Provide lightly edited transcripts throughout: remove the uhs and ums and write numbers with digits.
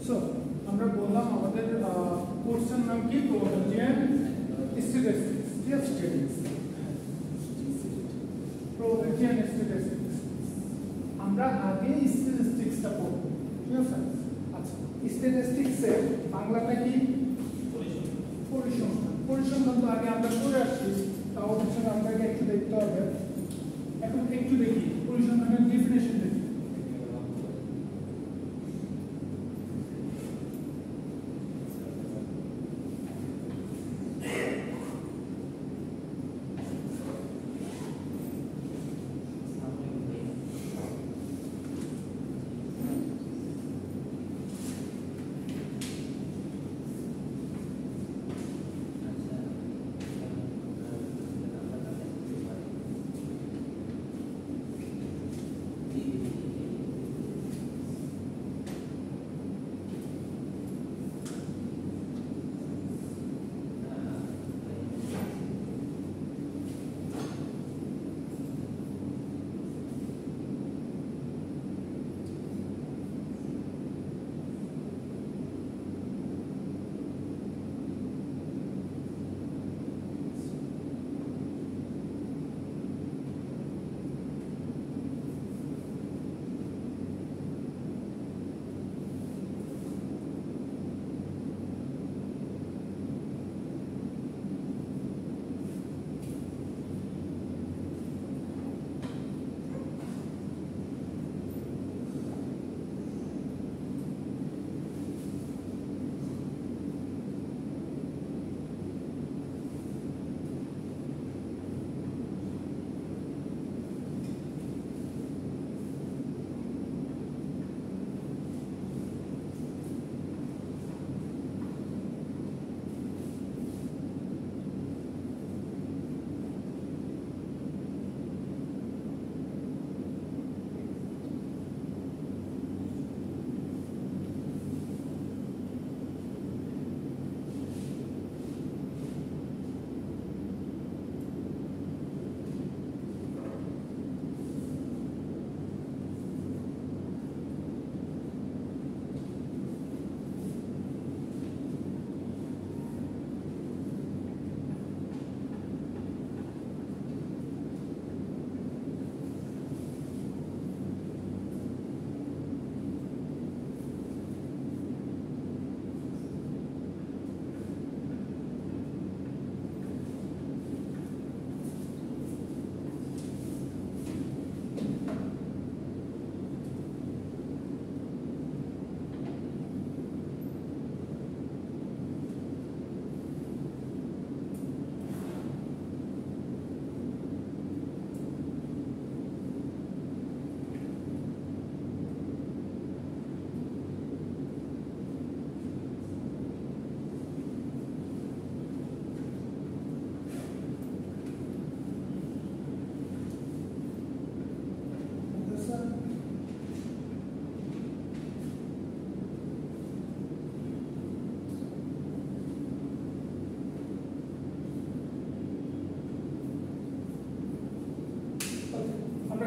So আমরা বললাম আমাদের কোর্সের নাম কি, প্রবাবিলিটি এন্ড স্ট্যাটিস্টিক্স। ঠিক আছে, প্রবাবিলিটি এন্ড স্ট্যাটিস্টিক্স। আমরা আগে স্ট্যাটিস্টিক্সটা পড়ব। ঠিক আছে, আচ্ছা স্ট্যাটিস্টিক্সের বাংলাটা কি? পরিসংখ্যান। পরিসংখ্যান তো আগে আমরা পড়ে আসছি, তাও হচ্ছে আপনাকে একটু দেখতে হবে। এখন একটু দেখি পরিসংখ্যানের ডেফিনেশন দেখি।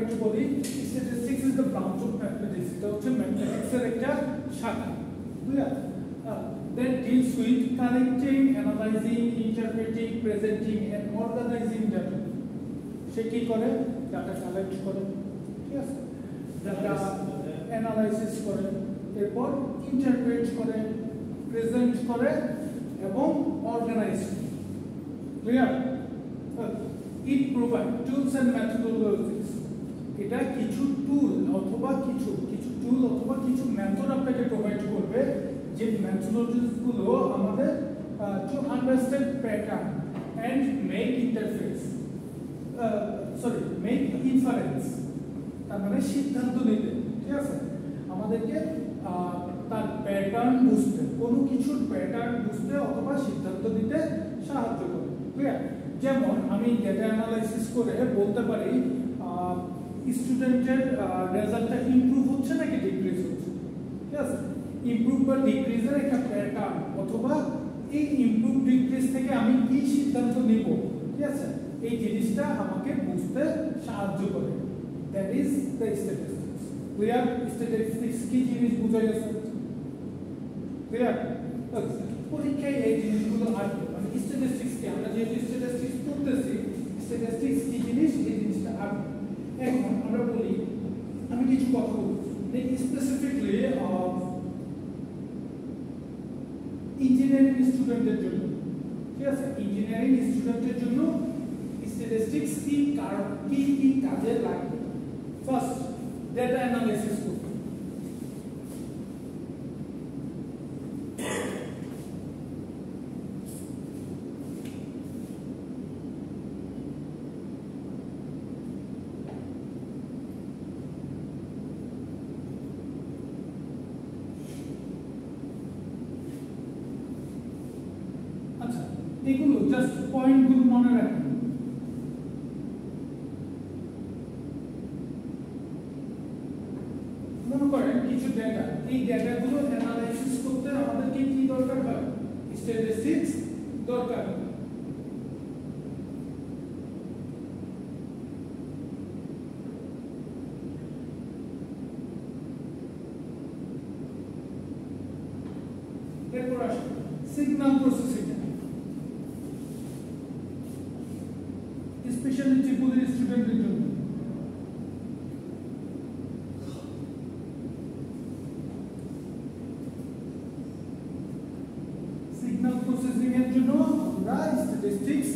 একটু বলি, statistics is the branch of mathematics. এটা হচ্ছে ম্যাথমেটিক্সের একটা শাখা। বুঝলেন? that deals with collecting, analyzing, interpreting, presenting and organizing data. সে কি করে? ডাটা কালেক্ট করে, ঠিক আছে, ডাটা অ্যানালাইসিস করে, এরপর ইন্টারপ্রেট করে, প্রেজেন্ট করে এবং অর্গানাইজ করে। Clear? It provide tools and methodologies. এটা কিছু টুল অথবা কিছু মেথড আপনাকে প্রোভাইড করবে, যে মেথডোলজিস গুলো আমাদের to understand pattern and make interface make inference, তার মানে সিদ্ধান্ত নিতে, ঠিক আছে, আমাদেরকে তার প্যাটার্ন বুঝতে, কোনো কিছুর প্যাটার্ন বুঝতে অথবা সিদ্ধান্ত নিতে সাহায্য করে। ক্লিয়ার? যেমন আমি ডেটা অ্যানালাইসিস করে বলতে পারি স্টুডেন্টের রেজাল্টটা ইমপ্রুভ হচ্ছে নাকি ডিক্রিজ হচ্ছে, ঠিক আছে, ইমপ্রুভ বা ডিক্রিজের একটা প্যাটার্ন, অথবা এই ইমপ্রুভ ডিক্রিজ থেকে আমি কি সিদ্ধান্ত নিব, ঠিক আছে, এই জিনিসটা আমাকে বুঝতে সাহায্য করে। That is the statistics. Clear? Statistics কি জিনিস বুঝা গেছে? স্পেসিফিকলি ইঞ্জিনিয়ারিং স্টুডেন্টদের জন্য, ঠিক আছে, ইঞ্জিনিয়ারিং স্টুডেন্টদের জন্য স্ট্যাটিস্টিক্স কি কাজে লাগে। ফার্স্ট ডেটা অ্যানালাইসিস করতে, এগুলো জাস্ট পয়েন্টগুলো মনে রাখবেন। মনে করেন কিছু ডেটা, এই ডেটাগুলো অ্যানালাইসিস করতে আমাদেরকে কি দরকার হয়? স্ট্যাটিস্টিক্স দরকার। এরপর আসে সিগন্যাল প্রসেসিং, স্পেশালি ত্রিপুরী স্টুডেন্টদের জন্য। সিগন্যাল প্রসেসিং এর জন্য আমরা স্ট্যাটিস্টিক্স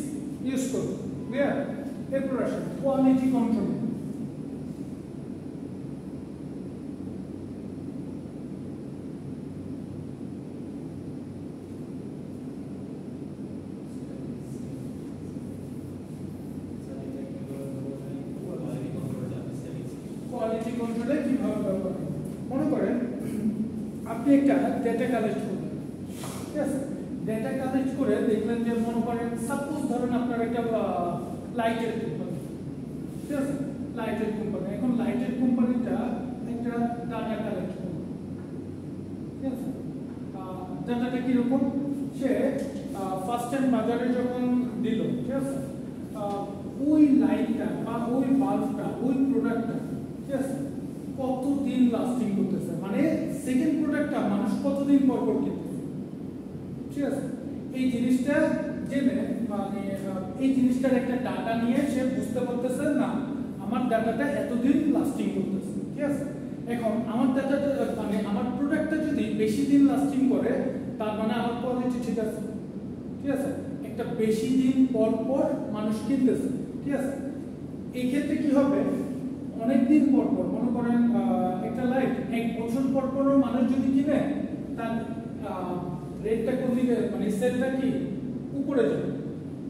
ইউজ করব। ক্লিয়ার? এরপর আসে কোয়ালিটি কন্ট্রোল। কোয়ালিটি কন্ট্রোলে কিভাবে ব্যবহার করব? মনে করেন আপনি একটা ডেটা কালেক্ট করলেন, ঠিক আছে, ডেটা কালেক্ট করে দেখলেন যে মনে করেন সাপোজ ধরেন আপনার একটা লাইটের কোম্পানি, ঠিক আছে, লাইটের কোম্পানি। এখন লাইটের কোম্পানিটা একটা ডাটা কালেক্ট করবে, ঠিক আছে। ডাটাটা কিরকম? সে ফার্স্ট টাইম বাজারে যখন দিল, ঠিক আছে, ওই লাইটটা বা ওই বাল্বটা, ওই প্রোডাক্টটা, ঠিক আছে, কতদিন লাস্টিং করতেছে, মানে সেকেন্ড প্রোডাক্টটা মানুষ কতদিন পর পর কিনতেছে, ঠিক আছে। এই জিনিসটা জেনে মানে এই জিনিসটার একটা ডাটা নিয়ে সে বুঝতে পারতেছে না আমার ডাটাটা এতদিন লাস্টিং করতেছে, ঠিক আছে। এখন আমার ডাটাটা মানে আমার প্রোডাক্টটা যদি বেশি দিন লাস্টিং করে তার মানে আমার কোয়ালিটি ঠিক আছে, ঠিক আছে। একটা বেশি দিন পর পর মানুষ কিনতেছে, ঠিক আছে। এই ক্ষেত্রে কি হবে? অনেক দিন পর পর, মনে করেন একটা লাইট 1 বছর পর পর মানুষ যদি কিনে তার রেটটা কোন দিকে মানে সেলটা কি উপরে যাবে।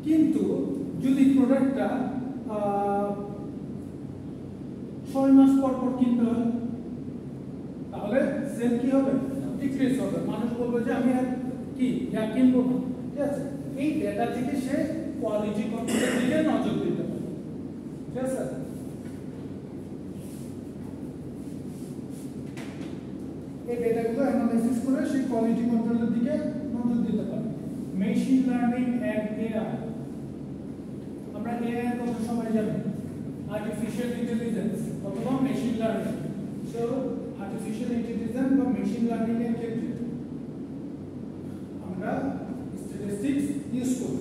কিন্তু যদি প্রোডাক্টটা 6 মাস পর পর কিনতে হয় তাহলে সেল কি হবে? ডিক্রিজ হবে। মানুষ বলবে যে আমি আর কি কিনবো না, ঠিক আছে। এই ডেটা থেকে সে কোয়ালিটি কন্ট্রোলের দিকে নজর দিতে পারে, ঠিক আছে। এই ডেটাগুলো অ্যানালাইসিস করে সেই কোয়ালিটি কন্ট্রোলের দিকে নজর দিতে পারে। মেশিন লার্নিং এন্ড এআই, আমরা এআই এর কথা সবাই জানি, আর্টিফিশিয়াল ইন্টেলিজেন্স অথবা machine learning. So artificial intelligence বা মেশিন লার্নিং এর ক্ষেত্রে আমরা স্ট্যাটিস্টিক্স ইউজ করি।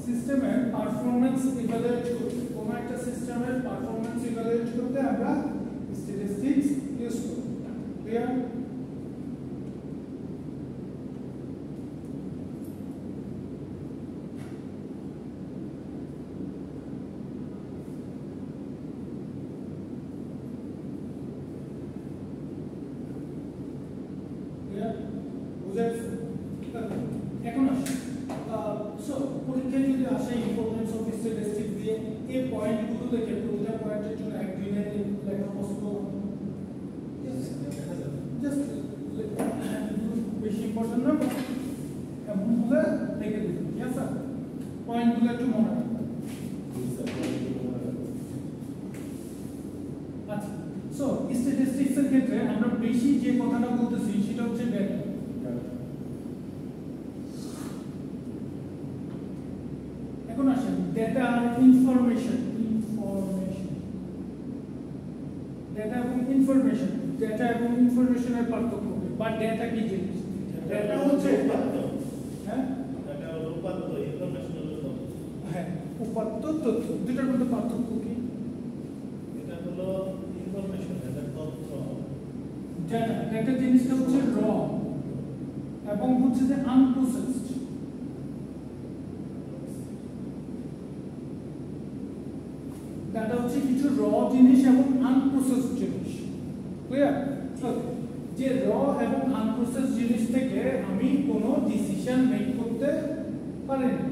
সিস্টেমের পারফরম্যান্স ইভালুয়েট করতে, কোন একটা সিস্টেমের পারফরম্যান্স ইভালুয়েট করতে আমরা স্ট্যাটিস্টিক্স ইউজ করি। ক্লিয়ার? ক্লিয়ার? বুঝাইছে? এখন আসুন সো পরীক্ষায় যদি আসে ইম্পর্টেন্স অফ স্ট্যাটিস্টিক্স দিয়ে এই পয়েন্টগুলো দেখে প্রতিটা পয়েন্টের জন্য এক দুই লাইন লেখা পসিবল, জাস্ট বেশি ইম্পর্টেন্ট না, এমন হলে লিখে দিন, ঠিক আছে। পয়েন্টগুলো একটু মনে রাখবেন। আচ্ছা, সো স্ট্যাটিস্টিক্স এর ক্ষেত্রে আমরা বেশি যে কথাটা বলতেছি সেটা হচ্ছে ডেটা। এখন আসেন ডেটা আর ইনফরমেশন। ডেটা এবং ইনফরমেশন, ডেটা এবং ইনফরমেশনের পার্থক্য বা ডেটা কি জিনিস? ডেটা হচ্ছে হ্যাঁ ডেটা হলো উপাত্ত, ইনফরমেশন হলো তথ্য। হ্যাঁ, উপাত্ত তথ্য, দুটার মধ্যে পার্থক্য কি? এটা হলো ইনফরমেশন, এটা তথ্য। ডেটা, ডেটা জিনিসটা হচ্ছে র এবং হচ্ছে যে আনপ্রসেসড। ডাটা হচ্ছে কিছু র জিনিস এবং আনপ্রসেসড জিনিস। ক্লিয়ার? যে র এবং আনপ্রসেসড জিনিস থেকে আমি কোনো ডিসিশন মেক করতে পারি না।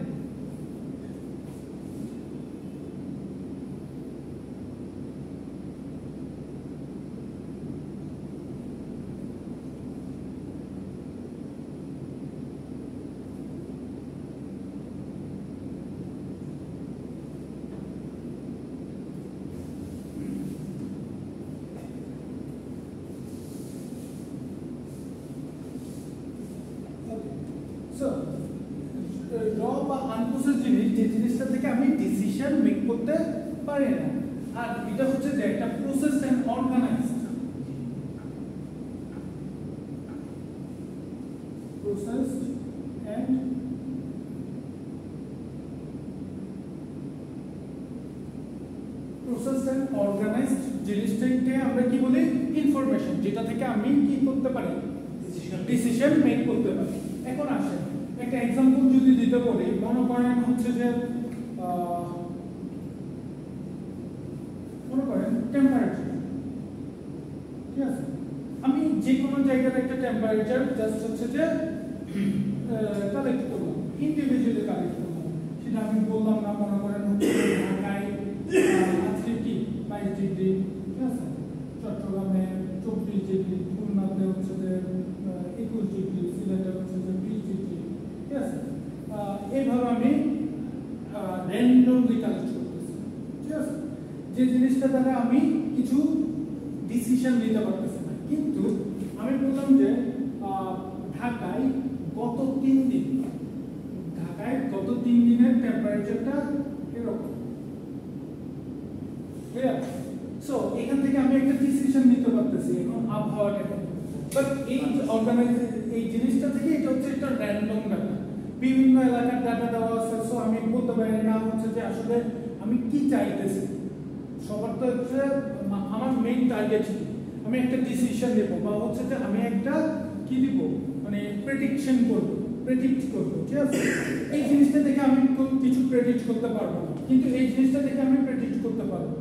সো র বা আনপ্রসেসড জিনিস, যে জিনিসটা থেকে আমি ডিসিশন মেক করতে পারি না, আর এটা হচ্ছে যে একটা processed and organized. Processed and processed and organized জিনিসটাকে আমরা কি বলি? ইনফরমেশন, যেটা থেকে আমি কি করতে পারি? ডিসিশন মেক করতে পারি। এখন আসেন একটা एग्जांपल যদি দিতে বলি, মনে করেন হচ্ছে যে মনে করেন টেম্পারেচার, ঠিক আছে? আমি যে কোনো জায়গার একটা টেম্পারেচার জাস্ট হচ্ছে যে কালেক্ট করব, ইন্ডিভিজুয়ালি কালেক্ট করব। সেটা আমি বললাম না, মনে করেন হচ্ছে ঢাকায় আজকে কি 22 ডিগ্রি, ঠিক আছে? চট্টগ্রামে 24 ডিগ্রি, খুলনাতে হচ্ছে যে 21 ডিগ্রি, সিলেটে হচ্ছে যে 20 ডিগ্রি, ঠিক আছে? এইভাবে আমি র্যান্ডমলি কালেক্ট করতেছি, ঠিক আছে? যে জিনিসটা দ্বারা আমি কিছু ডিসিশন নিতে পারতেছি না। কিন্তু আমি বললাম যে ঢাকায় গত 3 দিন, ঢাকায় গত 3 দিনের টেম্পারেচারটা এরকম, ক্লিয়ার? সো এখান থেকে আমি একটা ডিসিশন নিতে পারতেছি এখন আবহাওয়াটা কেমন। বাট এই এই জিনিসটা থেকে এটা হচ্ছে একটা র্যান্ডম ডাটা, বিভিন্ন এলাকার ডাটা দেওয়া আছে। সো আমি বলতে পারি না হচ্ছে যে আসলে আমি কি চাইতেছি। সবার তো হচ্ছে আমার মেইন টার্গেট কি, আমি একটা ডিসিশন নেব বা হচ্ছে যে আমি একটা কি দিব, মানে প্রেডিকশন করব, প্রেডিক্ট করব, ঠিক আছে? এই জিনিসটা থেকে আমি কিছু প্রেডিক্ট করতে পারবো না, কিন্তু এই জিনিসটা থেকে আমি প্রেডিক্ট করতে পারবো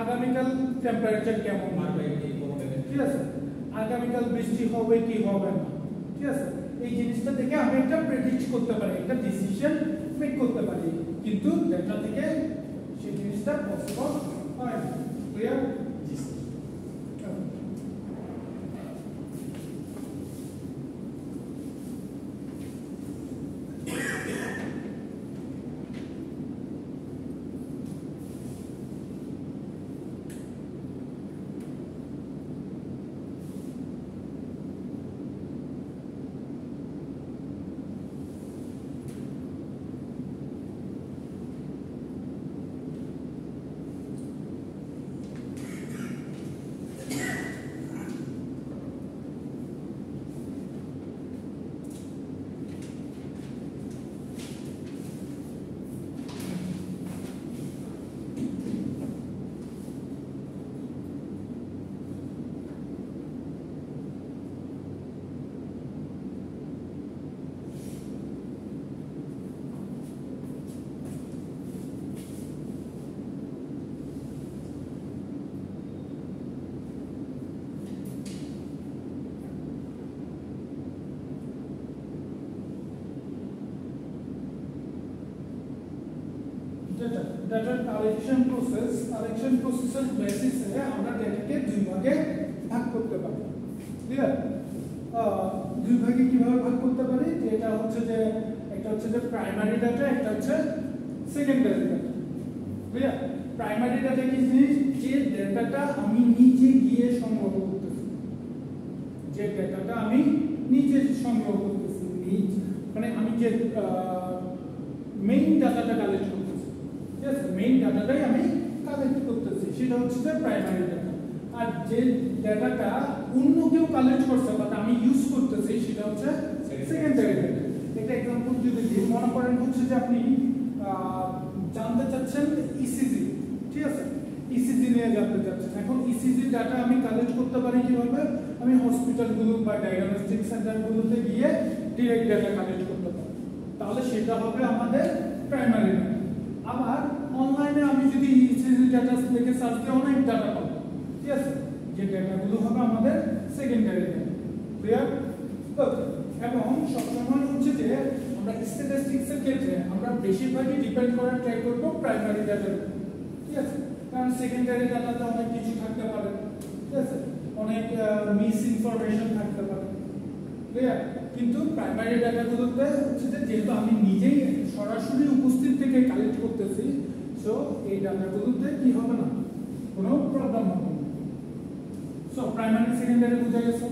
আগামীকাল টেম্পারেচার কেমন হবে, ঠিক আছে? আগামীকাল বৃষ্টি হবে কি হবে না, ঠিক আছে? এই জিনিসটা থেকে আমি একটা প্রেডিক্ট করতে পারি, একটা ডিসিশন মেক করতে পারি, কিন্তু ডেটা থেকে সেই জিনিসটা পসিবল হয় না। ক্লিয়ার? ডাটার কালেকশন প্রসেসের বেসিসে আমরা ডেটাকে দুই ভাগে ভাগ করতে পারি। ক্লিয়ার? দুই ভাগে কিভাবে ভাগ করতে পারি? যে এটা হচ্ছে যে একটা হচ্ছে যে প্রাইমারি ডাটা, একটা হচ্ছে secondary data. Clear? Primary data কি জিনিস, যে ডেটাটা আমি নিজে গিয়ে সংগ্রহ করতেছি, যে ডেটাটা আমি নিজে সংগ্রহ করতেছি, মানে আমি যে মেইন ডাটাটা কালেক্ট করতেছি, ঠিক আছে, মেইন ডাটাটাই আমি কালেক্ট করতেছি, সেটা হচ্ছে যে প্রাইমারি ডাটা। আর যে ডাটাটা অন্য কেউ কালেক্ট করছে বাট আমি ইউজ করতেছি, সেটা হচ্ছে সেকেন্ডারি ডাটা। একটা এক্সাম্পল যদি দিই, মনে করেন হচ্ছে যে আপনি জানতে চাচ্ছেন ইসিজি, ঠিক আছে, ইসিজি নিয়ে জানতে চাচ্ছেন। এখন ইসিজি ডাটা আমি কালেক্ট করতে পারি কিভাবে, আমি হসপিটালগুলো বা ডায়াগনস্টিক সেন্টারগুলোতে গিয়ে ডিরেক্ট ডাটা কালেক্ট করতে পারি, তাহলে সেটা হবে আমাদের প্রাইমারি ডাটা। আবার অনলাইনে আমি যদি ইসিজি ডাটা থেকে সার্চ দিয়ে অনেক ডাটা পাবো, ঠিক আছে, যে ডাটাগুলো হবে আমাদের সেকেন্ডারি ডাটা। ক্লিয়ার? এবং সবসময় হচ্ছে যে আমরা স্ট্যাটিস্টিক্সের ক্ষেত্রে আমরা বেশিরভাগই ডিপেন্ড করার ট্রাই করবো প্রাইমারি ডাটার উপর, ঠিক আছে, কারণ সেকেন্ডারি ডাটাতে অনেক কিছু থাকতে পারে, ঠিক আছে, অনেক মিস ইনফরমেশন থাকতে পারে। ক্লিয়ার? কিন্তু প্রাইমারি ডাটাগুলোতে হচ্ছে যে যেহেতু আমি নিজেই সরাসরি উপস্থিত থেকে কালেক্ট করতেছি, সো এই ডাটাগুলোতে কি হবে না, কোনো প্রবলেম হবে না। সো প্রাইমারি সেকেন্ডারি বুঝা গেছে।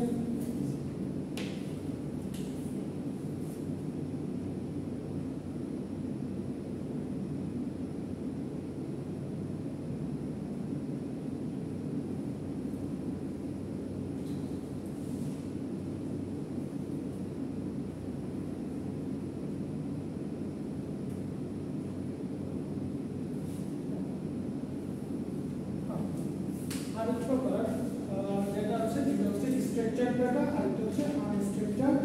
Structured data আর এটা হচ্ছে unstructured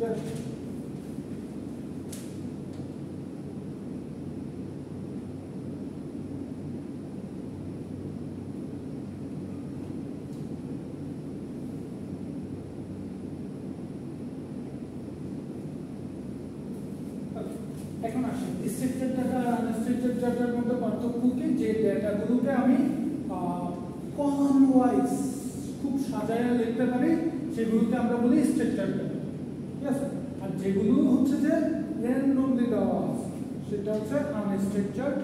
data। এখন আসেন স্ট্রাকচার ডাটা আর আনস্ট্রাকচার্ড ডাটার মধ্যে পার্থক্য কি, যে ডেটাগুলোকে আমি কলাম ওয়াইজ খুব সাজায় লিখতে পারি, সেগুলোকে আমরা বলি স্ট্রাকচার ডাটা, ঠিক আছে, আর যেগুলো হচ্ছে যে র্যান্ডমলি দেওয়া আছে সেটা হচ্ছে আনস্ট্রাকচার্ড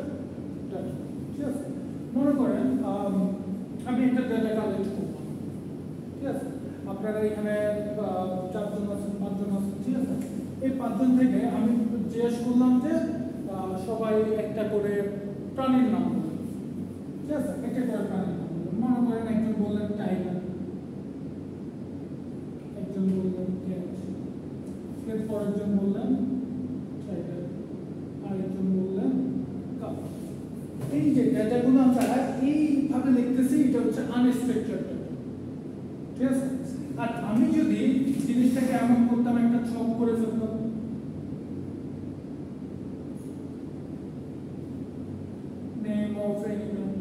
ডাটা, ঠিক আছে। মনে করেন আমি একটা ডাটা কালেক্ট করলাম, ঠিক আছে, আপনারা এখানে 4 জন আছেন, 5 জন আছেন, ঠিক আছে, এই 5 জন থেকে আমি জিজ্ঞেস করলাম যে সবাই একটা করে প্রাণীর নাম বলুন, ঠিক আছে, একটা করে প্রাণীর নাম বলুন। মনে করেন একজন বললেন টাইগার, একজন বললেন ক্যাট, এরপর একজন বললেন টাইগার, আরেকজন বললেন কাউ। এই যে ডেটাগুলো আমরা এইভাবে লিখতেছি, এটা হচ্ছে আনস্ট্রাকচার্ড ডাটা, ঠিক আছে। আর আমি যদি জিনিসটাকে এমন করতাম, একটা ছক করে ফেলতাম, name of animal,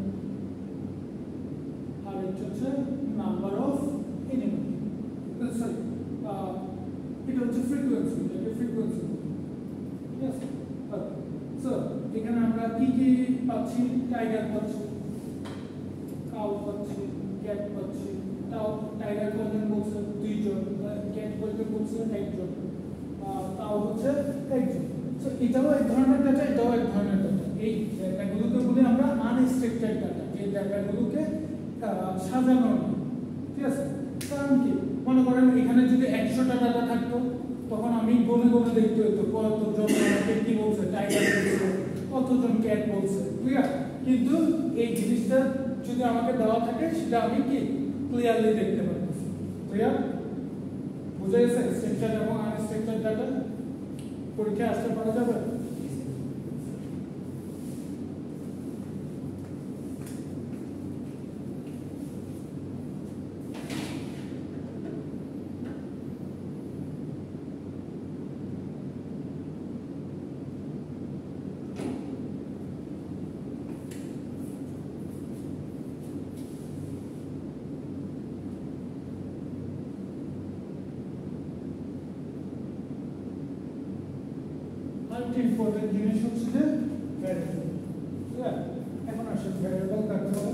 আর এটা হচ্ছে number of animal, সরি এটা হচ্ছে ফ্রিকোয়েন্সি, এটা ফ্রিকোয়েন্সি, ঠিক আছে। সো এখানে আমরা কি কি পাচ্ছি, টাইগার পাচ্ছি, কাউ পাচ্ছি, ক্যাট পাচ্ছি। তাও টাইগার কয়জন বলছে, 2 জন, ক্যাট কয়জন বলছে, 1 জন, তাও হচ্ছে 1 জন। সো এটাও এক ধরনের ডাটা, এটাও এক ধরনের ডাটা। এই ডাটাগুলোকে বলি আমরা আনস্ট্রাকচার্ড ডাটা, এই ডাটাগুলোকে সাজানো, ঠিক আছে। কারণ কি, মনে করেন এখানে যদি 100টা ডাটা থাকতো, তখন আমি গনে গনে দেখতে হতো কতজন কি বলছে, টাইগার বলছে, কতজন ক্যাট বলছে, ক্লিয়ার। কিন্তু এই জিনিসটা যদি আমাকে দেওয়া থাকে, সেটা আমি কি ক্লিয়ারলি দেখতে পাচ্ছি। ক্লিয়ার? বুঝা গেছে স্ট্রাকচার এবং আনস্ট্রাকচার্ড ডাটা? পরীক্ষায় আসতে পারা যাবে? ইম্পর্টেন্ট জিনিস হচ্ছে যে ভ্যারিয়েবল। এখন আসেন ভ্যারিয়েবল কাকে বলে।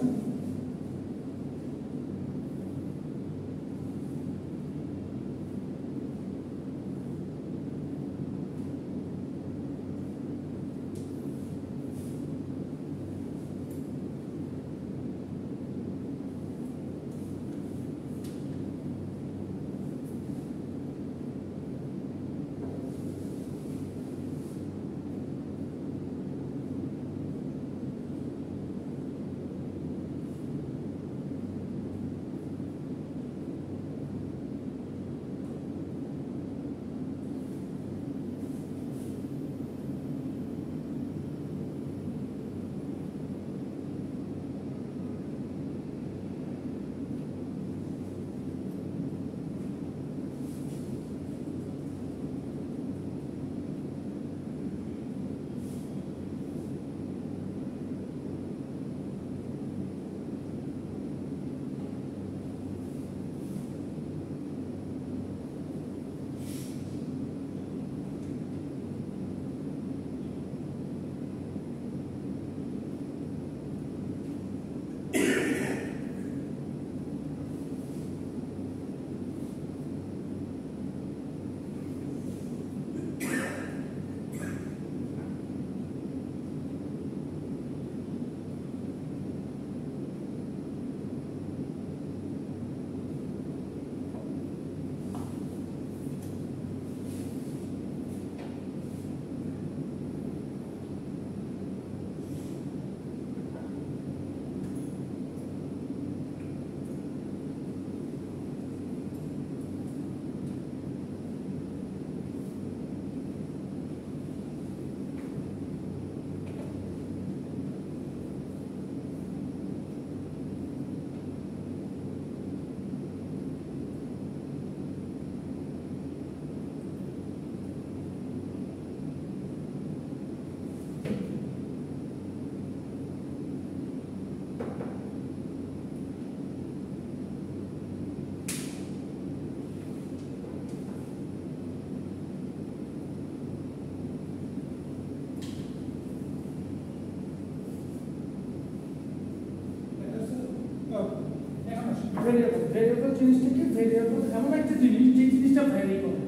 ভেরিয়েবল জিনিসটা কি ভেরিয়েবল এমন একটা জিনিস যে জিনিসটা ভ্যারি করে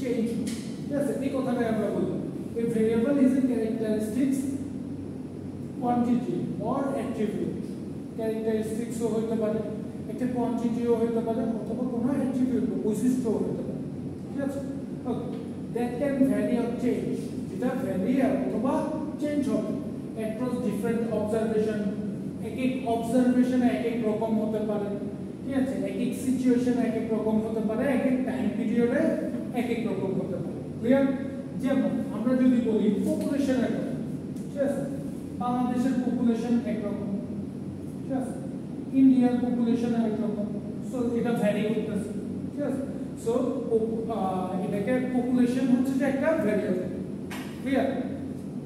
চেঞ্জ ঠিক আছে এই কথাটাই আমরা বললাম a variable is a characteristics quantity or attribute characteristics ও হতে পারে একটা quantity ও হতে পারে অথবা কোনো attribute বৈশিষ্ট্য হতে পারে ঠিক আছে that can vary or change এটা vary অথবা চেঞ্জ হবে across different observation এক এক observation এক এক রকম হতে পারে ঠিক আছে এক এক সিচুয়েশন এক এক রকম হতে পারে এক এক টাইম পিরিয়ডে এক এক রকম হতে পারে ক্লিয়ার যেমন আমরা যদি বলি পপুলেশন একরকম ঠিক আছে বাংলাদেশের পপুলেশন একরকম ঠিক আছে ইন্ডিয়ার পপুলেশন একরকম সো এটা ভ্যারি করতেছে ঠিক আছে সো এটাকে পপুলেশন হচ্ছে যে একটা ভ্যারিয়েবল ক্লিয়ার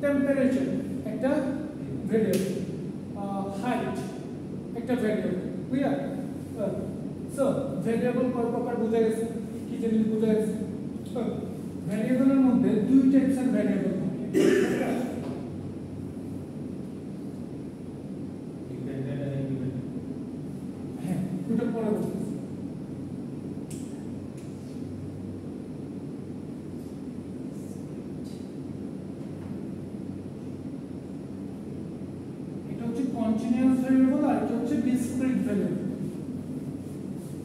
টেম্পারেচার একটা ভ্যারিয়েবল হাইট একটা ভ্যারিয়েবল ক্লিয়ার সো ভ্যারিয়েবল কয় প্রকার বোঝা গেছে কি জিনিস বোঝা গেছে ভ্যারিয়েবলের মধ্যে দুই টাইপসের ভ্যারিয়েবল থাকে ডিপেন্ডেন্ট আর ইন্ডিপেন্ডেন্ট হ্যাঁ দুটো পরে বলতেছি এটা হচ্ছে কন্টিনিউয়াস ভ্যারিয়েবল আর এটা হচ্ছে ডিসক্রিট ভ্যারিয়েবল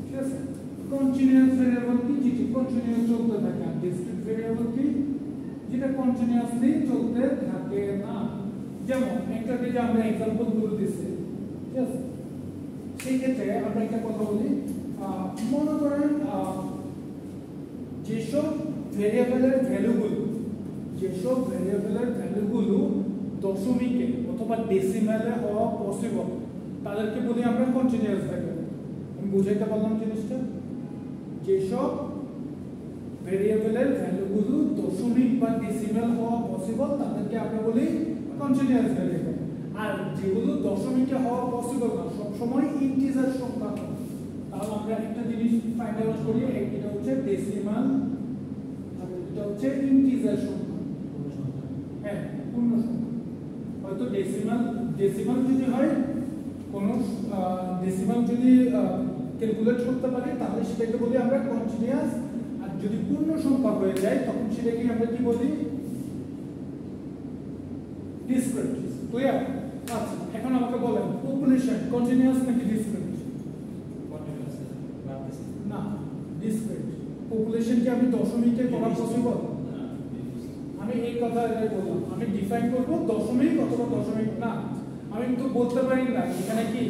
ঠিক আছে কন্টিনিউয়াস ভ্যারিয়েবল কি যেটা কন্টিনিউয়াস চলতে থাকে আর ডিসক্রিট ভ্যারিয়েবল কি যেটা কন্টিনিউয়াসলি চলতে থাকে না যেমন একটাকে যে আমরা एग्जांपल গুলো দিছি ঠিক আছে সেই ক্ষেত্রে আমরা একটা কথা বলি মনে করেন যেসব ভেরিয়েবলের ভ্যালুগুলো দশমিকে অথবা ডেসিমালে হওয়া পসিবল তাদেরকে বলি আমরা কন্টিনিউয়াস ভ্যারিয়েবল আমি বুঝাইতে পারলাম জিনিসটা যেসব ভেরিয়েবলের ভ্যালুগুলো দশমিক বা ডেসিমাল হওয়া পসিবল তাদেরকে আমরা বলি কন্টিনিউয়াস ভ্যারিয়েবল আর যেগুলো দশমিকে হওয়া পসিবল না সব সময় ইন্টিজার সংখ্যা তাহলে আমরা একটা জিনিস ফাইন্ড আউট করি এটা হচ্ছে ডেসিমাল আর এটা হচ্ছে ইন্টিজার সংখ্যা হ্যাঁ পূর্ণ সংখ্যা হয়তো ডেসিমাল যদি হয় কোন ডেসিমাল যদি ক্যালকুলেট করতে পারি তাহলে সেটাকে বলি আমরা কন্টিনিউয়াস আর যদি পূর্ণ সংখ্যা হয়ে যায় তখন সেটাকে আমরা কি বলি ডিসক্রিট ক্লিয়ার আচ্ছা এখন আমাকে বলেন পপুলেশন কন্টিনিউয়াস নাকি ডিসক্রিট কন্টিনিউয়াস বাড়তেছে না ডিসক্রিট পপুলেশন কি আমি দশমিকে করা পসিবল আমি এই কথা বললাম আমি ডিফাইন করব দশমিক অথবা দশমিক না আমি তো বলতে পারি না এখানে কি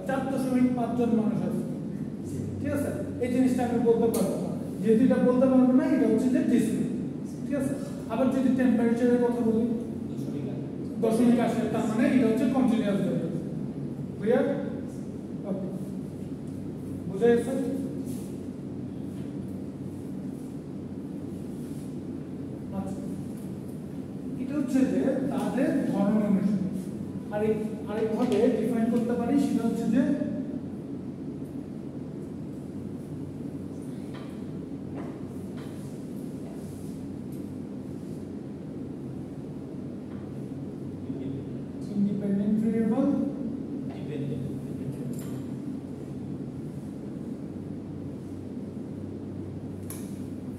4.5 জন মানুষ আছে ঠিক আছে এই জিনিসটা আমি বলতে পারবো না যেহেতু এটা বলতে পারবো না এটা হচ্ছে যে ডিসক্রিট ঠিক আছে আবার যদি টেম্পারেচারের কথা বলি দশমিক আসে তার মানে এটা হচ্ছে কন্টিনিউয়াস ভ্যারিয়েবল ক্লিয়ার ওকে বুঝা গেছে আচ্ছা এটা হচ্ছে যে তাদের ধর্ম অনুসারে আরেকভাবে ডিফাইন করতে পারি সেটা হচ্ছে যে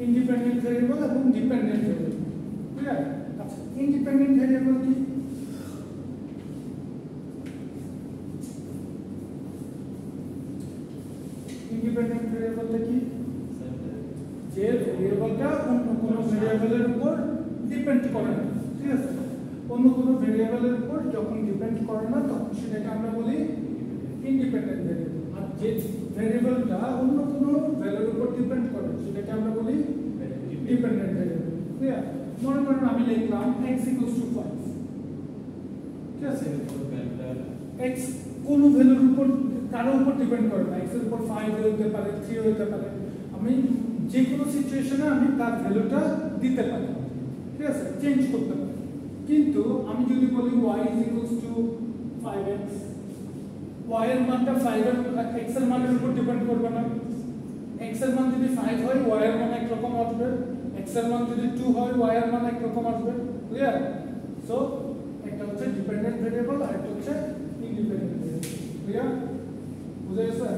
independent variable এবং dependent variable ক্লিয়ার আচ্ছা independent variable কি independent variable কি যে ভেরিয়েবলটা অন্য কোনো ভেরিয়েবলের উপর ডিপেন্ড করে না ঠিক আছে অন্য কোনো ভেরিয়েবলের উপর যখন ডিপেন্ড করে না তখন সেটাকে আমরা বলি ইন্ডিপেন্ডেন্ট ভেরিয়েবল আর যে ভেরিয়েবলটা অন্য কোনো ভ্যালুর উপর ডিপেন্ড করে সেটাকে আমরা বলি ডিপেন্ডেন্ট ভেরিয়েবল ক্লিয়ার মনে করেন আমি লিখলাম x = 5 ঠিক আছে x কোন ভ্যালুর উপর কারোর উপর ডিপেন্ড করে না x এর উপর 5 হতে পারে 3 হতে পারে আমি যে কোনো সিচুয়েশনে আমি তার ভ্যালুটা দিতে পারি ঠিক আছে চেঞ্জ করতে পারি কিন্তু আমি যদি বলি y = 5x y এর মানটা 5 এর x এর মানের উপর ডিপেন্ড করবে না x এর মান যদি 5 হয় y এর মান একরকম আসবে x এর মান যদি 2 হয় y এর মান একরকম আসবে ক্লিয়ার সো একটা হচ্ছে ডিপেন্ডেন্ট ভেরিয়েবল আর একটা হচ্ছে ইন্ডিপেন্ডেন্ট ভেরিয়েবল ক্লিয়ার বুঝা গেছে?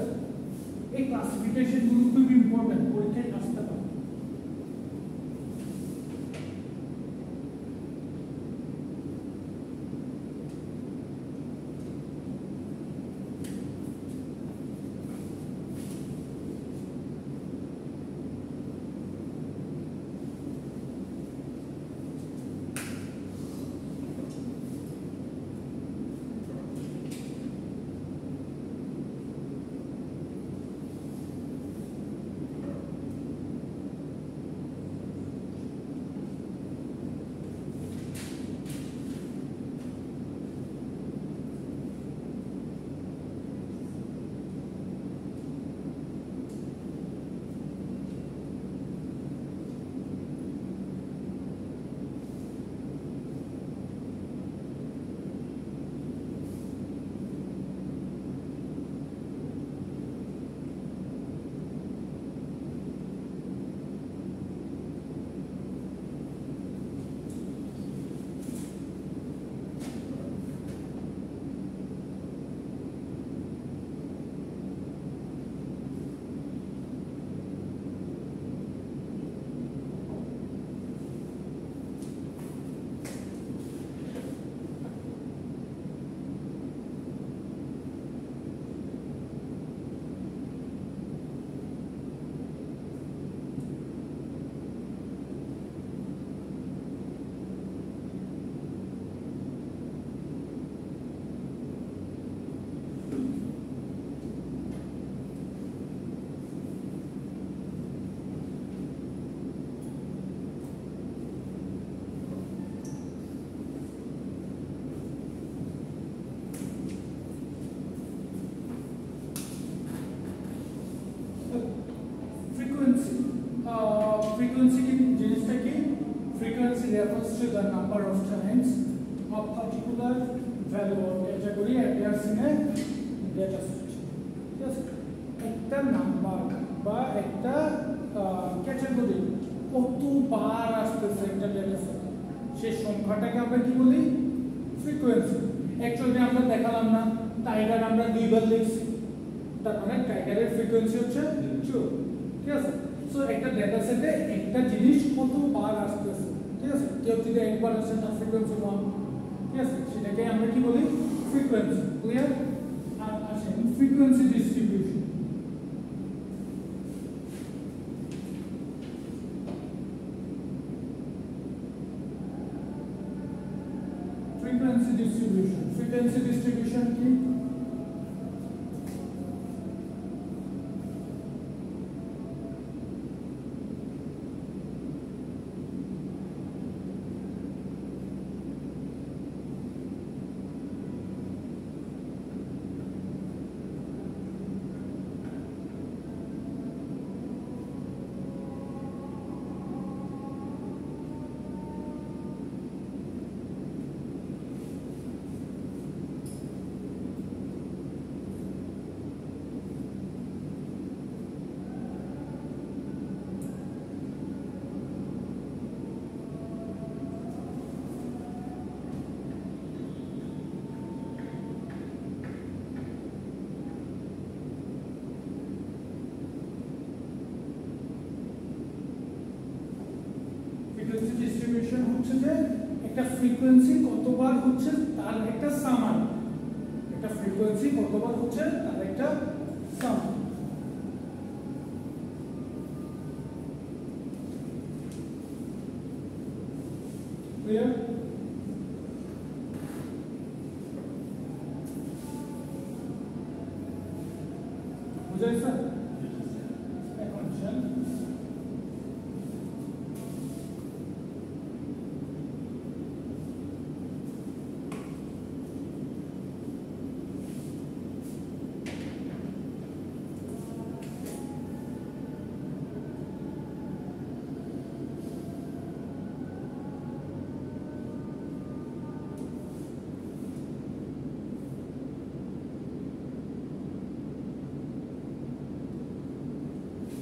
এই ক্লাসিফিকেশনগুলো খুব ইম্পর্টেন্ট, পরীক্ষায় আসতে পারে। Frequency की जिनिसटा की frequency refers to the number of times a particular value or category appears in a data set. Yes, একটা নাম্বার বা একটা ক্যাটাগরি কতবার আসতেছে একটা ডেটা সেট, সেই সংখ্যাটাকে আমরা কি বলি? ফ্রিকোয়েন্সি। অ্যাকচুয়ালি আমরা দেখালাম না টাইগার আমরা দুইবার লিখছি, তার মানে টাইগারের ফ্রিকোয়েন্সি হচ্ছে 2। ঠিক আছে? সো একটা ডেটা সেটে একটা জিনিস কতবার আসতেছে, ঠিক আছে? কেউ যদি একবার আসে তার ফ্রিকোয়েন্সি 1, ঠিক আছে? সেটাকে আমরা কি বলি? ফ্রিকোয়েন্সি। ক্লিয়ার? আর আসেন ফ্রিকোয়েন্সি ডিস্ট্রিবিউশন। ফ্রিকোয়েন্সি ডিস্ট্রিবিউশন কি? ডিস্ট্রিবিউশন হচ্ছে যে একটা ফ্রিকোয়েন্সি কতবার হচ্ছে তার একটা সামারি, একটা ফ্রিকোয়েন্সি কতবার হচ্ছে তার একটা সামারি। ক্লিয়ার? বুঝাইছে? এখন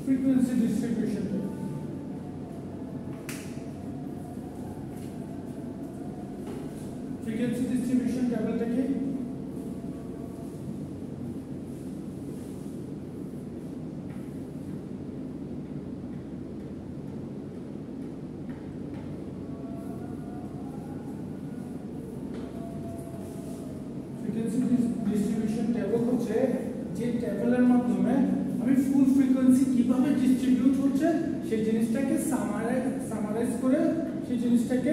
frequency distribution. Frequency distribution tableটা কি? ডিস্ট্রিবিউশন টেবিল হচ্ছে যে টেবিলের মাধ্যমে আমি ফুল ফ্রিকোয়েন্সি কিভাবে ডিস্ট্রিবিউট হচ্ছে সেই জিনিসটাকে সামারাইজ করে সেই জিনিসটাকে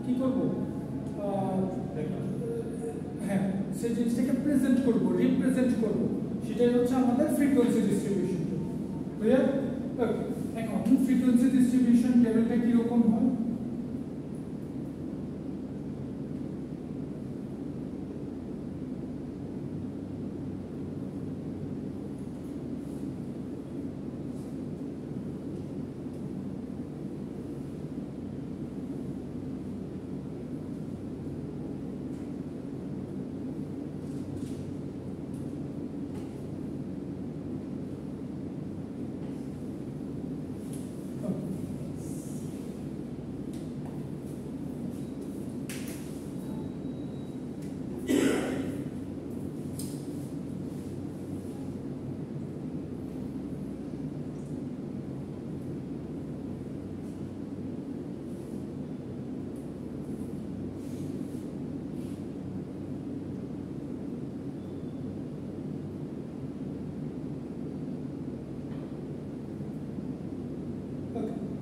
কি করব হ্যাঁ সেই জিনিসটাকে প্রেজেন্ট করব রিপ্রেজেন্ট করব সেটাই হচ্ছে আমাদের ফ্রিকোয়েন্সি ডিস্ট্রিবিউশন ক্লিয়ার ওকে এখন ফ্রিকোয়েন্সি ডিস্ট্রিবিউশন টেবিলটা কি রকম হয়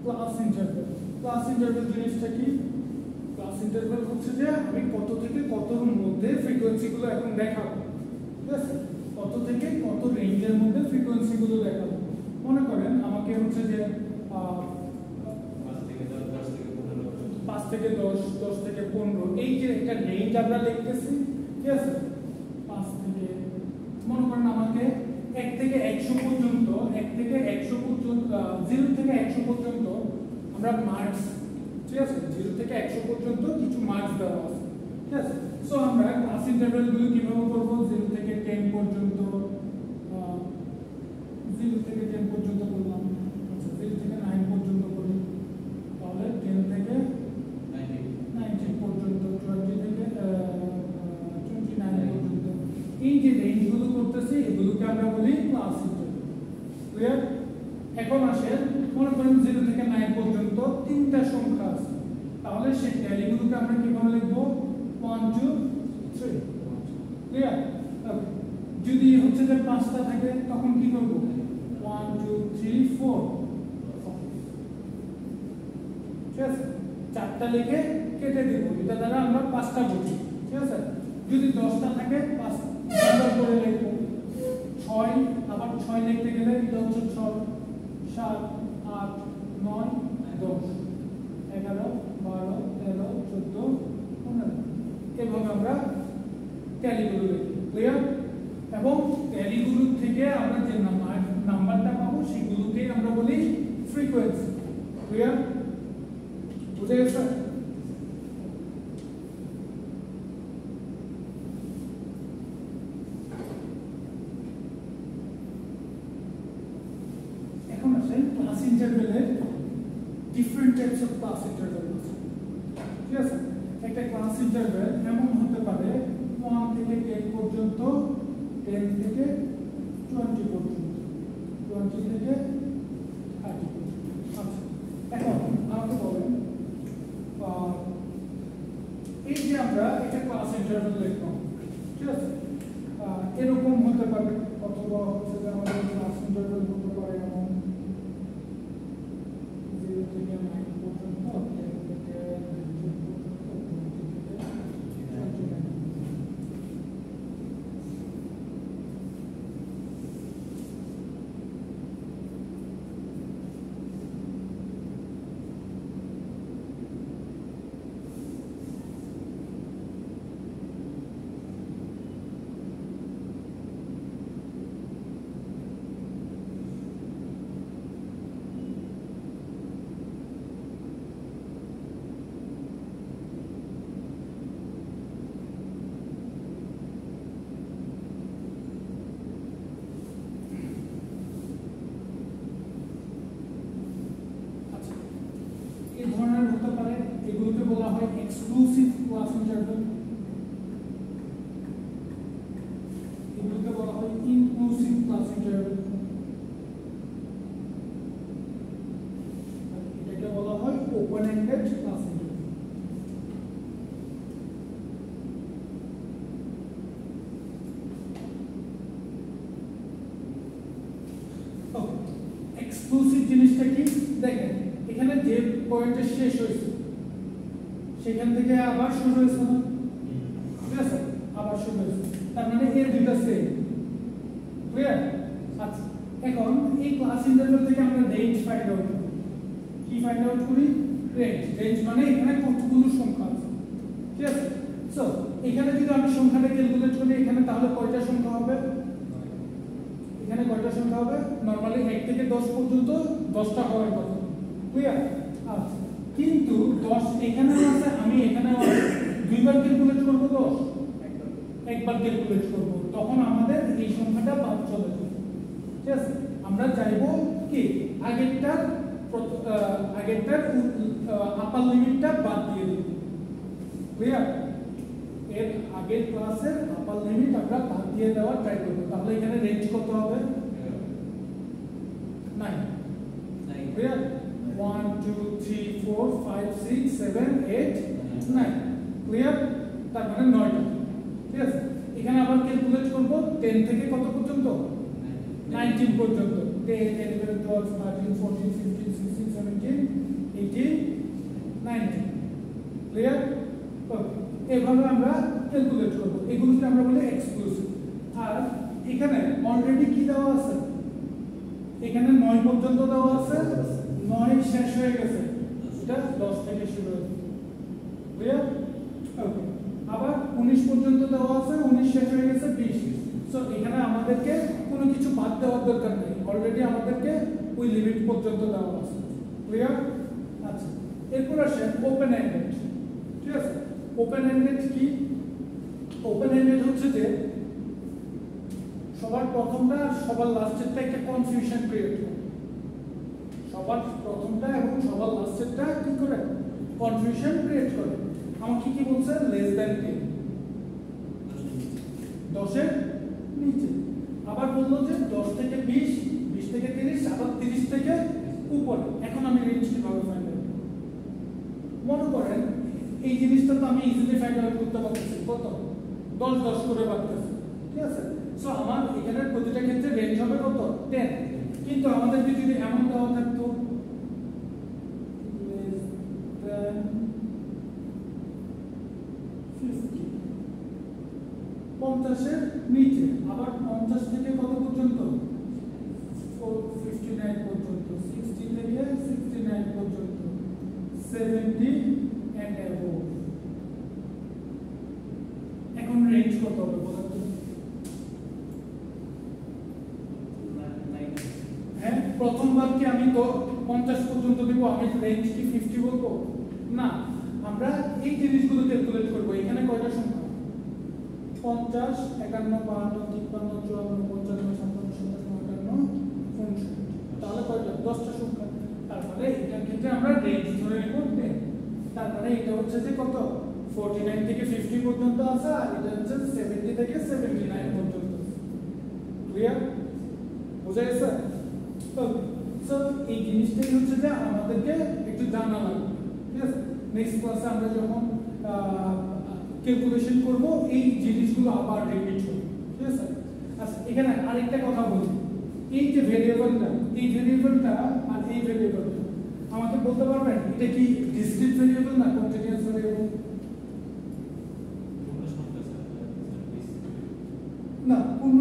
ক্লাস ইন্টারভ্যাল জিনিসটা কি ক্লাস ইন্টারভ্যাল হচ্ছে যে আমি কত থেকে কতর মধ্যে ফ্রিকোয়েন্সিগুলো এখন দেখাবো ঠিক আছে কত থেকে কত রেঞ্জের মধ্যে ফ্রিকোয়েন্সিগুলো দেখাবো মনে করেন আমাকে হচ্ছে যে 5 থেকে 10 10 থেকে 15 এই যে একটা রেঞ্জ আমরা লিখতেছি ঠিক আছে 5 থেকে মনে করেন আমাকে 1 থেকে 100 পর্যন্ত 1 থেকে 100 পর্যন্ত 0 থেকে 100 পর্যন্ত আমরা মার্কস ঠিক আছে 0 থেকে 100 পর্যন্ত কিছু মার্কস দেওয়া আছে ঠিক আছে সো আমরা ক্লাস ইন্টারভ্যালগুলো কিভাবে করব 0 থেকে 10 পর্যন্ত 0 থেকে 10 পর্যন্ত করলাম আচ্ছা 0 থেকে 9 পর্যন্ত করি তাহলে 10 থেকে 19 পর্যন্ত 20 থেকে 29 পর্যন্ত এই যে রেঞ্জগুলো করতেছি এগুলোকে আমরা বলি ক্লাস ইন্টারভ্যাল ক্লিয়ার এখন আসেন মনে করেন 0 থেকে 9 পর্যন্ত তিনটা সংখ্যা আছে তাহলে সেই ভ্যালুগুলোকে আমরা কিভাবে লিখব 1 2 3 ক্লিয়ার ওকে যদি হচ্ছে যে পাঁচটা থাকে তখন কি করব 1 2 3 4 ঠিক আছে চারটা লিখে কেটে দেব এটা দ্বারা আমরা পাঁচটা বুঝি ঠিক আছে যদি 10টা থাকে 5টা করে লিখব 6 আবার 6 লিখতে গেলে এটা হচ্ছে 6 7 8 9 10 11 12 13 14 15 এভাবে আমরা ট্যালিগুলো লিখি ক্লিয়ার এবং ট্যালিগুলো থেকে আমরা যে নাম্বারটা পাবো সেগুলোকে আমরা বলি ফ্রিকোয়েন্সি ক্লিয়ার বুঝে গেছে এখন আসেন ক্লাস ইন্টারভ্যালের different types of class interval আছে ঠিক আছে একটা ক্লাস ইন্টারভ্যাল এমন হতে পারে 1 থেকে 10 পর্যন্ত 10 থেকে 20 পর্যন্ত 20 থেকে 30 পর্যন্ত আচ্ছা এখন আমাকে বলেন এই যে আমরা একটা ক্লাস ইন্টারভ্যাল লিখলাম ঠিক আছে এরকম হতে পারে অথবা হচ্ছে যে আমাদের ক্লাস ইন্টারভ্যাল হতে পারে এমন 0 থেকে 9 পর্যন্ত 10 থেকে 19 পর্যন্ত 20 থেকে 29 এই ধরনের হতে পারে এগুলোকে বলা হয় এক্সক্লুসিভ ক্লাস ইন্টারভ্যাল এগুলোকে বলা হয় ইনক্লুসিভ ক্লাস ইন্টারভ্যাল এটাকে বলা হয় ওপেন এন্ডেড ক্লাস ইন্টারভ্যাল যে পয়েন্টে শেষ হয়েছে সেখান থেকে আবার শুরু হয়েছে না, ঠিক আছে, আবার শুরু হয়েছে, তার মানে এর দুইটা সেম, ক্লিয়ার? আচ্ছা, এখন এই ক্লাস ইন্টারভ্যাল থেকে আমরা রেঞ্জ ফাইন্ড আউট করি। কি ফাইন্ড আউট করি? রেঞ্জ। রেঞ্জ মানে এখানে কতগুলো সংখ্যা আছে, ঠিক আছে? সো এখানে যদি আমি সংখ্যাটা ক্যালকুলেট করি, এখানে তাহলে কয়টা সংখ্যা হবে? এখানে কয়টা সংখ্যা হবে? নরমালি 1 থেকে 10 পর্যন্ত 10টা হওয়ার কথা, ক্লিয়ার? আচ্ছা, কিন্তু 10 এখানে আছে, আমি এখানে দুইবার ক্যালকুলেট করব 10, একবার ক্যালকুলেট করব, তখন আমাদের এই সংখ্যাটা বাদ চলে যাবে, ঠিক আছে? আমরা চাইবো কি আগেরটার আপার লিমিটটা বাদ দিয়ে দেব, ক্লিয়ার? এর আগের ক্লাসের আপার লিমিট আমরা বাদ দিয়ে দেওয়ার ট্রাই করব। তাহলে এখানে রেঞ্জ কত হবে? 9, ক্লিয়ার? 1 2 3 4 5 6 7 8 9, ক্লিয়ার? তার মানে 9টা, ঠিক আছে? এখানে আবার ক্যালকুলেট করব 10 থেকে কত পর্যন্ত? 19 পর্যন্ত। 10 11 12 13 14 15 16 17 18 19, ক্লিয়ার? ওকে, এভাবে আমরা ক্যালকুলেট করব। এগুলোকে আমরা বলি এক্সক্লুসিভ। আর এখানে অলরেডি কি দেওয়া আছে? এখানে 9 পর্যন্ত দেওয়া আছে, 9 শেষ হয়ে গেছে, এটা 10 থেকে শুরু হয়েছে, ক্লিয়ার? ওকে, আবার 19 পর্যন্ত দেওয়া আছে, 19 শেষ হয়ে গেছে 20। সো এখানে আমাদেরকে কোনো কিছু বাদ দেওয়ার দরকার নেই, অলরেডি আমাদেরকে ওই লিমিট পর্যন্ত দেওয়া আছে, ক্লিয়ার? আচ্ছা, এরপর আসেন ওপেন এন্ডেড, ঠিক আছে? ওপেন এন্ডেড কি? ওপেন এন্ডেড হচ্ছে যে সবার প্রথমটা আর সবার লাস্টেরটা একটা কনফিউশন ক্রিয়েট করে। সবার প্রথমটা এবং সবার লাস্টেরটা কি করে? কনফিউশন ক্রিয়েট করে। আমাকে কি বলছে? লেস দ্যান 10, 10 এর নিচে। আবার বললো যে 10 থেকে 20, 20 থেকে 30, আবার 30 থেকে উপরে। এখন আমি রেঞ্জ কিভাবে ফাইন্ড আউট করব? মনে করেন এই জিনিসটা তো আমি ইজিলি ফাইন্ড আউট করতে পারতেছি, কত? 10 10 করে পারতেছি, ঠিক আছে? সো আমার এখানে প্রতিটা ক্ষেত্রে রেঞ্জ হবে কত? 10। কিন্তু আমাদেরকে যদি এমন দেওয়া থাকতো less than 50, 50 এর নিচে, আবার 50 থেকে কত পর্যন্ত? 59 পর্যন্ত, 60 থেকে 69 পর্যন্ত, 70 and above। এখন রেঞ্জ কত হবে বলেন তো? হ্যাঁ, প্রথমবার কি আমি তো 50 পর্যন্ত দিব, আমি রেঞ্জ কি 50 বলবো? না, আমরা এই জিনিসগুলো ক্যালকুলেট করব। এখানে কয়টা সংখ্যা? 50 51 52 53 54 55 56 57 58 59। তাহলে কয়টা? 10টা সংখ্যা। তার মানে এটার ক্ষেত্রে আমরা রেঞ্জ ধরে নিব 10। তার মানে এটা হচ্ছে যে কত? 49 থেকে 50 পর্যন্ত আছে, আর এটা হচ্ছে 70 থেকে 79 পর্যন্ত। ক্লিয়ার? বুঝা গেছে? সো এই জিনিসটাই হচ্ছে যে আমাদেরকে একটু জানা লাগবে, ঠিক আছে? নেক্সট ক্লাসে আমরা যখন ক্যালকুলেশন করব এই জিনিসগুলো আবার রিপিট হবে, ঠিক আছে? আচ্ছা, এখানে আরেকটা কথা বলি। এই যে ভেরিয়েবলটা, এই ভেরিয়েবলটা আর এই ভেরিয়েবলটা আমাকে বলতে পারবেন এটা কি ডিসক্রিট ভেরিয়েবল না কন্টিনিউয়াস ভেরিয়েবল? না, পূর্ণ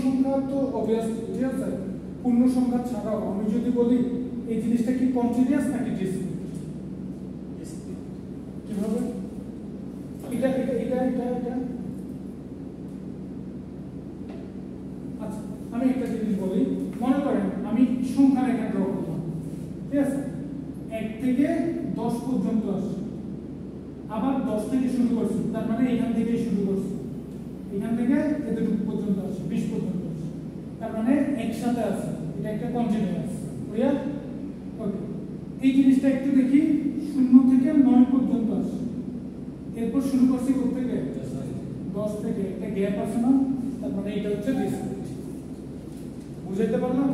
সংখ্যা তো অবভিয়াসলি, ঠিক আছে? পূর্ণ সংখ্যা ছাড়াও আমি যদি বলি এই জিনিসটা কি কন্টিনিউয়াস নাকি ডিসক্রিট? কিভাবে? এটা এটা এটা এটা এটা আচ্ছা, আমি একটা জিনিস বলি। মনে করেন আমি সংখ্যা রেখা ড্র করলাম, ঠিক আছে? 1 থেকে 10 পর্যন্ত আসছে, আবার 10 থেকে শুরু করছি, তার মানে এখান থেকে শুরু করছি, এখান থেকে এতটুকু পর্যন্ত আসছে, 20 পর্যন্ত আসছে, তার মানে একসাথে আছে, এটা একটা কন্টিনিউয়াস, ক্লিয়ার? ওকে, এই জিনিসটা একটু দেখি। 0 থেকে 9 পর্যন্ত আসছে, এরপর শুরু করছি কোথা থেকে? 10 থেকে, একটা গ্যাপ আছে না? তার মানে এটা হচ্ছে ডিসক্রিট। বুঝাইতে পারলাম?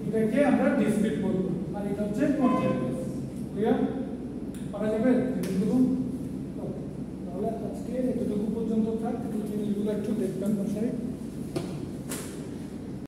এটাকে আমরা ডিসক্রিট বলবো, আর এটা হচ্ছে কন্টিনিউয়াস। ক্লিয়ার? পারা যাবে জিনিসগুলো? তাহলে আজকে এতটুকু পর্যন্ত থাক। এই জিনিসগুলো একটু দেখবেন বাসায়।